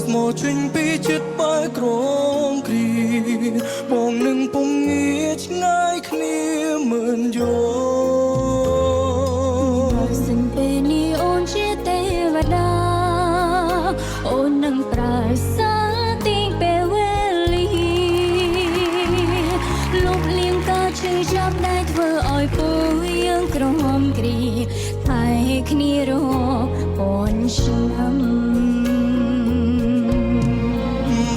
ស្មោះចេញពីចិត្តបែកក្រងគ្រីបងនឹងពុំងាឆ្ងាយគ្នាមិនយោសិនពេលនេះអូនជាទេវតាអូននឹងប្រាសាទីពេលវេលាលុបលៀងការឈឺចាប់ដែលធ្វើឲ្យពួកយើងក្រហមគ្រីតែគ្នារកប៉ុនឆ្នាំ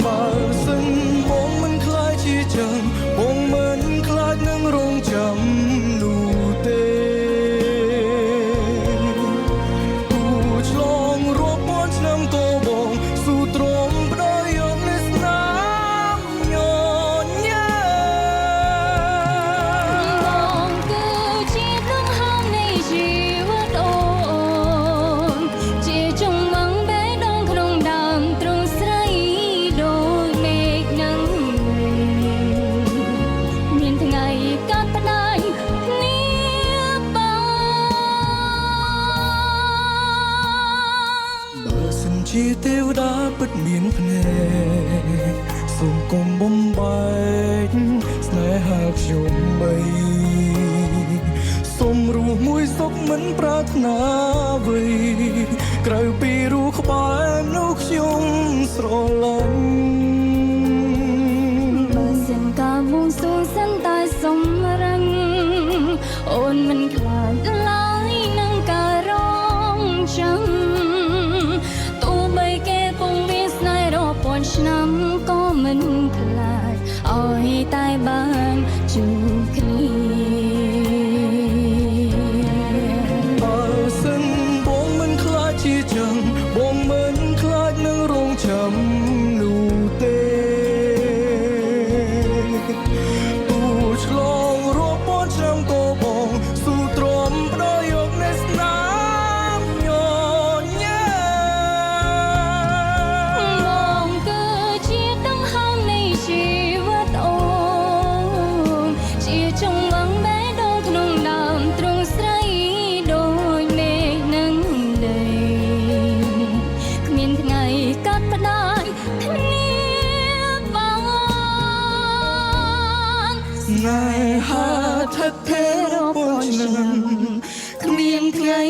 បើសិនបងមិនខ្លាចជាចឹងបងមិនខ្លាចនឹងរងចាំនោះទេគូឆ្លងរាប់ពាន់ឆ្នាំក៏បងស៊ូទ្រាំផ្ដោយយកនៅស្នាមញញ៉ាបងគឺជាដង្ហើមនៃជីវិតអូនជាចង្វាក់បេះដូងក្នុងដើមទ្រូងស្រីដូចមេឃនឹងមានថ្ងៃកាត់ផ្ដាច់គ្នាបើសិនជាទេវតាពិតមានភ្នែកសូមកុំបំបែកស្នេហាខ្ញុំបីសូមរស់មួយសុខមិនប្រាថ្នាអ្វីក្រៅពីរូបក្បែរនោះខ្ញុំស្រឡាញ់បើសិនកាលមុងសួងសិនតែសម្រឹងអូនមិនខ្លាចឡើយនឹងការរងចាំទោះបីគេពងមានស្នេហ៍រាប់ពាន់ឆ្នាំក៏មិនខ្លាចឲ្យតែបានជួបគ្នាបើសិនបងមិនខ្លាចជាចឹងបងមិនខ្លាចនឹងរងចាំនោះទេគូឆ្លងរាប់ពាន់ឆ្នាំក៏បងស៊ូទ្រាំផ្ដោយយកនៅស្នាមញញ៉ាបងគឺជាដង្ហើមនៃជីវិតអូនជាចង្វាក់បេះដូងក្នុងដើមទ្រូងស្រីដូចមេឃនឹងដីគ្មានថ្ងៃកាត់ផ្ដាច់គ្នាបាន ស្នេហាថិតថេររាប់ពាន់ឆ្នាំគ្មានថ្ងៃ